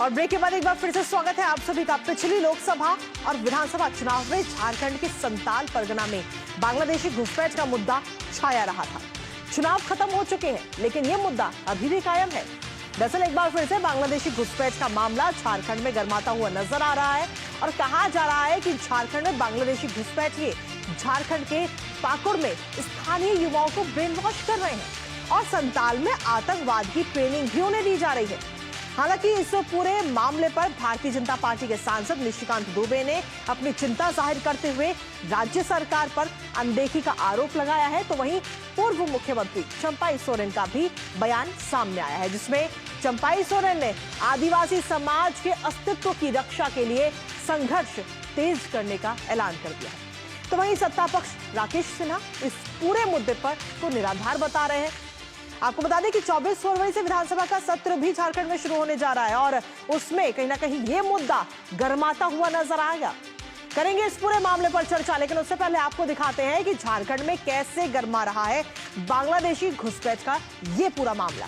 और ब्रेक के बाद एक बार फिर से स्वागत है आप सभी का। पिछली लोकसभा और विधानसभा चुनाव में झारखंड के संताल परगना में बांग्लादेशी घुसपैठ का मुद्दा छाया रहा था। चुनाव खत्म हो चुके हैं, लेकिन यह मुद्दा अभी भी कायम है। दरअसल एक बार फिर से बांग्लादेशी घुसपैठ का मामला झारखंड में गर्माता हुआ नजर आ रहा है और कहा जा रहा है कि झारखंड में बांग्लादेशी घुसपैठिए झारखंड के पाकुड़ में स्थानीय युवाओं को ब्रेन वॉश कर रहे हैं और संताल में आतंकवाद की ट्रेनिंग भी उन्हें दी जा रही है। हालांकि इस पूरे मामले पर भारतीय जनता पार्टी के सांसद निशिकांत दुबे ने अपनी चिंता जाहिर करते हुए राज्य सरकार पर अनदेखी का आरोप लगाया है, तो वहीं पूर्व मुख्यमंत्री चंपाई सोरेन का भी बयान सामने आया है, जिसमें चंपाई सोरेन ने आदिवासी समाज के अस्तित्व की रक्षा के लिए संघर्ष तेज करने का ऐलान कर दिया है। तो वहीं सत्ता पक्ष राकेश सिन्हा इस पूरे मुद्दे पर को निराधार बता रहे हैं। आपको बता दें कि 24 फरवरी से विधानसभा का सत्र भी झारखंड में शुरू होने जा रहा है और उसमें कहीं ना कहीं ये मुद्दा गर्माता हुआ नजर आएगा। करेंगे इस पूरे मामले पर चर्चा, लेकिन उससे पहले आपको दिखाते हैं कि झारखंड में कैसे गर्मा रहा है बांग्लादेशी घुसपैठ का ये पूरा मामला।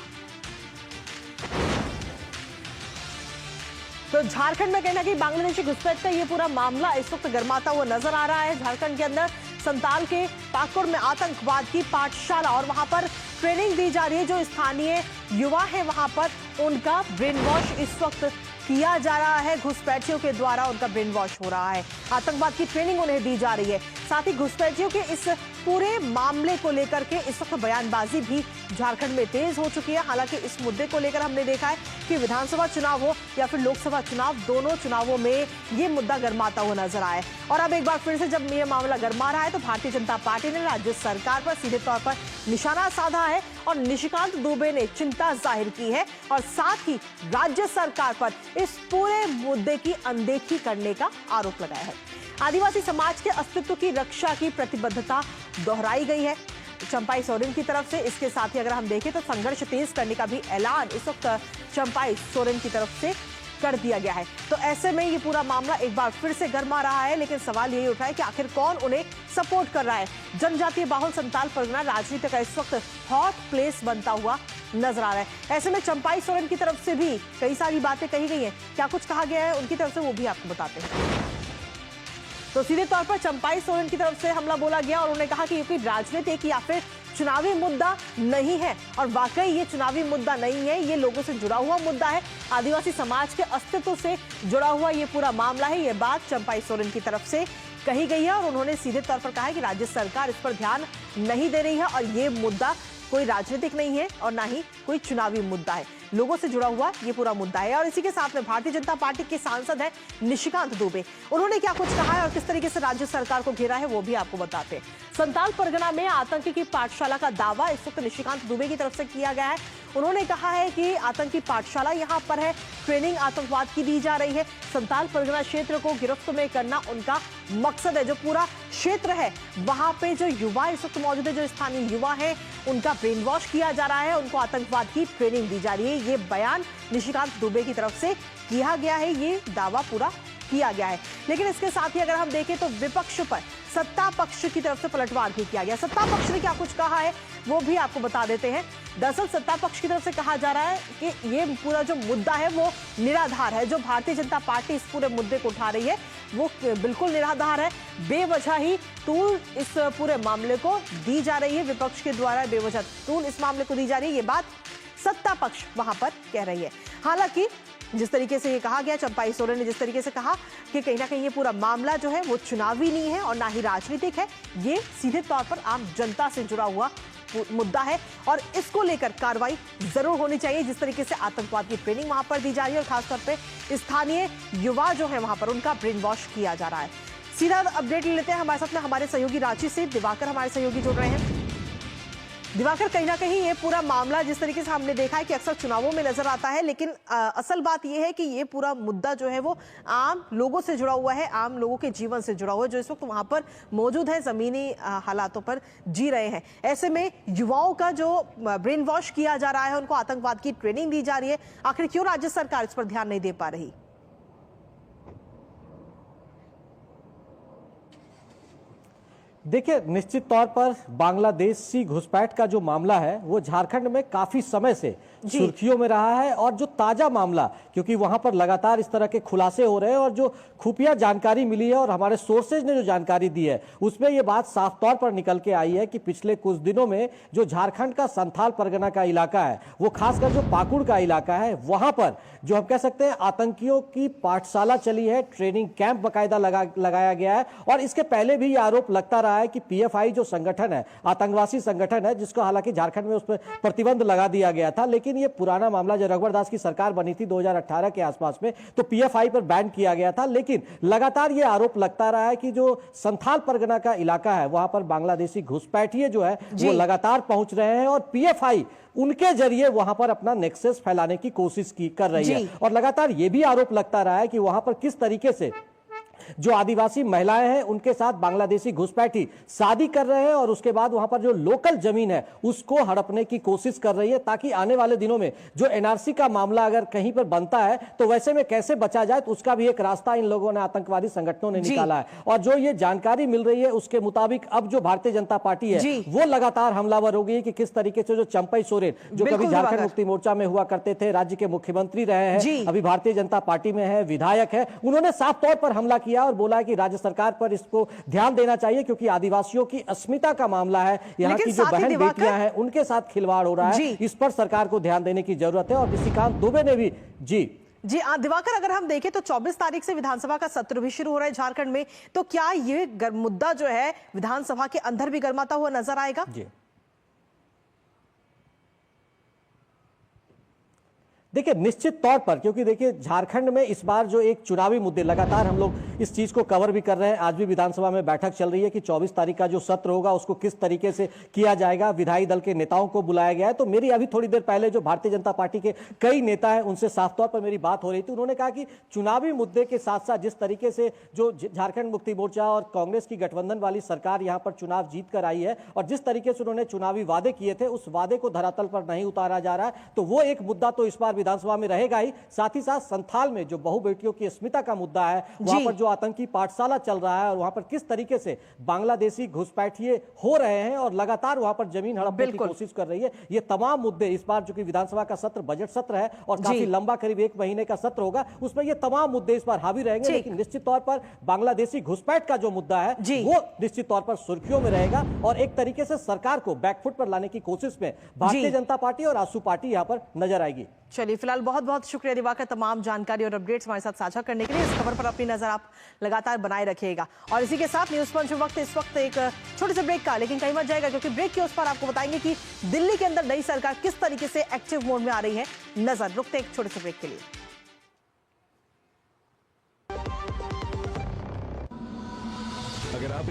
तो झारखंड में कहीं ना कहीं बांग्लादेशी घुसपैठ का ये पूरा मामला इस वक्त गर्माता हुआ नजर आ रहा है। झारखंड के अंदर संताल के पाकुड़ में आतंकवाद की पाठशाला और वहां पर ट्रेनिंग दी जा रही है। जो स्थानीय युवा है वहां पर उनका ब्रेन वॉश इस वक्त किया जा रहा है, घुसपैठियों के द्वारा उनका ब्रेन वॉश हो रहा है, आतंकवाद की ट्रेनिंग उन्हें दी जा रही है। साथ ही घुसपैठियों के इस पूरे मामले को लेकर के इस वक्त बयानबाजी भी झारखंड में तेज हो चुकी है। हालांकि इस मुद्दे को लेकर हमने देखा है कि विधानसभा चुनाव हो या फिर लोकसभा चुनाव, दोनों चुनावों में ये मुद्दा गर्माता हुआ नजर आया और अब एक बार फिर से जब ये मामला गर्मा रहा है तो भारतीय जनता पार्टी ने राज्य सरकार पर सीधे तौर पर निशाना साधा है और निशिकांत दुबे ने चिंता जाहिर की है और साथ ही राज्य सरकार पर इस पूरे मुद्दे की अनदेखी करने का आरोप लगाया है। आदिवासी समाज के अस्तित्व की रक्षा की प्रतिबद्धता दोहराई गई है चंपाई सोरेन की तरफ से। इसके साथ ही अगर हम देखें तो संघर्ष तेज करने का भी ऐलान इस वक्त चंपाई सोरेन की तरफ से कर दिया गया है। तो ऐसे में ये पूरा मामला एक बार फिर से गर्मा रहा है, लेकिन सवाल यही उठा है कि आखिर कौन उन्हें सपोर्ट कर रहा है। जनजातीय बाहुल संताल परगना राजनीति का इस वक्त हॉट प्लेस बनता हुआ नजर आ रहा है। ऐसे में चंपाई सोरेन की तरफ से भी कई सारी बातें कही गई हैं। क्या कुछ कहा गया है उनकी तरफ से वो भी आपको बताते हैं। तो सीधे तौर पर चंपाई सोरेन की तरफ से हमला बोला गया और उन्होंने कहा कि ये कोई राजनीतिक या फिर चुनावी मुद्दा नहीं है और वाकई ये चुनावी मुद्दा नहीं है, ये लोगों से जुड़ा हुआ मुद्दा है, आदिवासी समाज के अस्तित्व से जुड़ा हुआ ये पूरा मामला है। ये बात चंपाई सोरेन की तरफ से कही गई है और उन्होंने सीधे तौर पर कहा है कि राज्य सरकार इस पर ध्यान नहीं दे रही है और ये मुद्दा कोई राजनीतिक नहीं है और ना ही कोई चुनावी मुद्दा है, लोगों से जुड़ा हुआ ये पूरा मुद्दा है। और इसी के साथ में भारतीय जनता पार्टी के सांसद हैं निशिकांत दुबे, उन्होंने क्या कुछ कहा है और किस तरीके से राज्य सरकार को घेरा है वो भी आपको बताते हैं। संताल परगना में आतंकी की पाठशाला का दावा इस वक्त निशिकांत दुबे की तरफ से किया गया है। उन्होंने कहा है कि आतंकी पाठशाला यहाँ पर है, ट्रेनिंग आतंकवाद की दी जा रही है। संताल परगना क्षेत्र को गिरफ्त में करना उनका मकसद है। जो पूरा क्षेत्र है वहां पे जो युवा इस वक्त मौजूद है, जो स्थानीय युवा है, उनका ब्रेन वॉश किया जा रहा है, उनको आतंकवाद की ट्रेनिंग दी जा रही है। ये बयान निशिकांत दुबे की तरफ से किया गया है, ये दावा पूरा किया गया है। लेकिन इसके साथ ही अगर हम देखें तो विपक्ष पर सत्ता पक्ष की तरफ से पलटवार भी किया गया। सत्ता पक्ष ने क्या कुछ कहा है वो भी आपको बता देते हैं। दरअसल सत्ता पक्ष की तरफ से कहा जा रहा है कि ये पूरा जो मुद्दा है वो निराधार है। जो भारतीय जनता पार्टी इस पूरे मुद्दे को उठा रही है वो बिल्कुल निराधार है, बेवजह ही तूल इस पूरे मामले को दी जा रही है, विपक्ष के द्वारा बेवजह तूल इस मामले को दी जा रही है, ये बात सत्ता पक्ष वहां पर कह रही है। हालांकि जिस तरीके से ये कहा गया, चंपाई सोरेन ने जिस तरीके से कहा कि कहीं ना कहीं ये पूरा मामला जो है वो चुनावी नहीं है और ना ही राजनीतिक है, ये सीधे तौर पर आम जनता से जुड़ा हुआ मुद्दा है और इसको लेकर कार्रवाई जरूर होनी चाहिए। जिस तरीके से आतंकवाद की ट्रेनिंग वहां पर दी जा रही है और खासतौर पे स्थानीय युवा जो है वहां पर उनका ब्रेन वॉश किया जा रहा है। सीधा अपडेट ले लेते हैं हमारे साथ में हमारे सहयोगी रांची से दिवाकर हमारे सहयोगी जुड़ रहे हैं। दिवाकर, कहीं ना कहीं ये पूरा मामला जिस तरीके से हमने देखा है कि अक्सर चुनावों में नजर आता है, लेकिन असल बात ये है कि ये पूरा मुद्दा जो है वो आम लोगों से जुड़ा हुआ है, आम लोगों के जीवन से जुड़ा हुआ है, जो इस वक्त वहां पर मौजूद है, जमीनी हालातों पर जी रहे हैं। ऐसे में युवाओं का जो ब्रेन वॉश किया जा रहा है, उनको आतंकवाद की ट्रेनिंग दी जा रही है, आखिर क्यों राज्य सरकार इस पर ध्यान नहीं दे पा रही? देखिए, निश्चित तौर पर बांग्लादेशी घुसपैठ का जो मामला है वो झारखंड में काफी समय से सुर्खियों में रहा है। और जो ताजा मामला, क्योंकि वहां पर लगातार इस तरह के खुलासे हो रहे हैं और जो खुफिया जानकारी मिली है और हमारे सोर्सेज ने जो जानकारी दी है उसमें यह बात साफ तौर पर निकल के आई है कि पिछले कुछ दिनों में जो झारखंड का संथाल परगना का इलाका है, वो खासकर जो पाकुड़ का इलाका है, वहां पर जो हम कह सकते हैं आतंकियों की पाठशाला चली है, ट्रेनिंग कैंप बकायदा लगाया गया है। और इसके पहले भी यह आरोप लगता रहा है कि पीएफआई जो संगठन है, आतंकवादी संगठन है, जिसको हालांकि झारखंड में उस पर प्रतिबंध लगा दिया गया था, लेकिन यह पुराना मामला जब रघुवर दास की सरकार बनी थी 2018 के आसपास में, तो पीएफआई पर बैन किया गया था। लेकिन लगातार यह आरोप लगता रहा है कि जो संथाल परगना का इलाका है वहां पर बांग्लादेशी घुसपैठिए जो है वो लगातार पहुंच रहे हैं और पीएफआई उनके जरिए वहां पर अपना नेक्सस फैलाने की कोशिश कर रही है। और लगातार यह भी आरोप लगता रहा है कि वहां पर किस तरीके से जो आदिवासी महिलाएं हैं उनके साथ बांग्लादेशी घुसपैठी शादी कर रहे हैं और उसके बाद वहां पर जो लोकल जमीन है उसको हड़पने की कोशिश कर रही है, ताकि आने वाले दिनों में जो एनआरसी का मामला अगर कहीं पर बनता है तो वैसे में कैसे बचा जाए, तो उसका भी एक रास्ता इन लोगों ने, आतंकवादी संगठनों ने निकाला है। और जो ये जानकारी मिल रही है उसके मुताबिक अब जो भारतीय जनता पार्टी है वो लगातार हमलावर हो गई है कि किस तरीके से जो चंपई सोरेन, जो कभी झारखंड मुक्ति मोर्चा में हुआ करते थे, राज्य के मुख्यमंत्री रहे हैं, अभी भारतीय जनता पार्टी में है, विधायक है, उन्होंने साफ तौर पर हमला किया और बोला कि राज्य सरकार पर इसको ध्यान देना चाहिए क्योंकि आदिवासियों की अस्मिता का मामला है, यहाँ की जो बहन बेटियां हैं उनके साथ खिलवाड़ हो रहा है, इस पर सरकार को ध्यान देने की जरूरत है। और निशिकांत दुबे ने भी जी दिवाकर, अगर हम देखें तो 24 तारीख से विधानसभा का सत्र भी शुरू हो रहा है झारखंड में, तो क्या ये मुद्दा जो है विधानसभा के अंदर भी गर्माता हुआ नजर आएगा? जी देखिए, निश्चित तौर पर, क्योंकि देखिए झारखंड में इस बार जो एक चुनावी मुद्दे, लगातार हम लोग इस चीज को कवर भी कर रहे हैं। आज भी विधानसभा में बैठक चल रही है कि 24 तारीख का जो सत्र होगा उसको किस तरीके से किया जाएगा। विधायी दल के नेताओं को बुलाया गया है। तो मेरी अभी थोड़ी देर पहले जो भारतीय जनता पार्टी के कई नेता हैं उनसे साफ तौर पर मेरी बात हो रही थी। उन्होंने कहा कि चुनावी मुद्दे के साथ साथ जिस तरीके से जो झारखंड मुक्ति मोर्चा और कांग्रेस की गठबंधन वाली सरकार यहाँ पर चुनाव जीत कर आई है और जिस तरीके से उन्होंने चुनावी वादे किए थे उस वादे को धरातल पर नहीं उतारा जा रहा है, तो वो एक मुद्दा तो इस बार विधानसभा में रहेगा ही। साथ ही साथ संथाल में जो बहु बेटियों की अस्मिता का मुद्दा है, वहां पर जो आतंकी पाठशाला चल रहा है और वहां पर किस तरीके से बांग्लादेशी घुसपैठिए हो रहे हैं और लगातार वहां पर जमीन हड़पने की कोशिश कर रही है, ये तमाम मुद्दे इस बार चूंकि विधानसभा का सत्र बजट सत्र है और काफी लंबा, करीब 1 महीने का सत्र होगा, उसमें ये तमाम मुद्दे इस बार हावी रहेंगे। लेकिन निश्चित तौर पर बांग्लादेशी घुसपैठ का जो मुद्दा है वो निश्चित तौर पर सुर्खियों में रहेगा और एक तरीके से सरकार को बैकफुट पर लाने की कोशिश में भारतीय जनता पार्टी और आसू पार्टी यहां पर नजर आएगी। चलिए, फिलहाल बहुत बहुत शुक्रिया दिवाकर, तमाम जानकारी और अपडेट्स हमारे साथ साझा करने के लिए। इस खबर पर अपनी नजर आप लगातार बनाए रखिएगा। और इसी के साथ न्यूज पंच इस वक्त एक छोटे से ब्रेक का, लेकिन कहीं मत जाएगा क्योंकि ब्रेक के उस पर आपको बताएंगे कि दिल्ली के अंदर नई सरकार किस तरीके से एक्टिव मोड में आ रही है। नजर रुकते एक छोटे से ब्रेक के लिए। अगर आप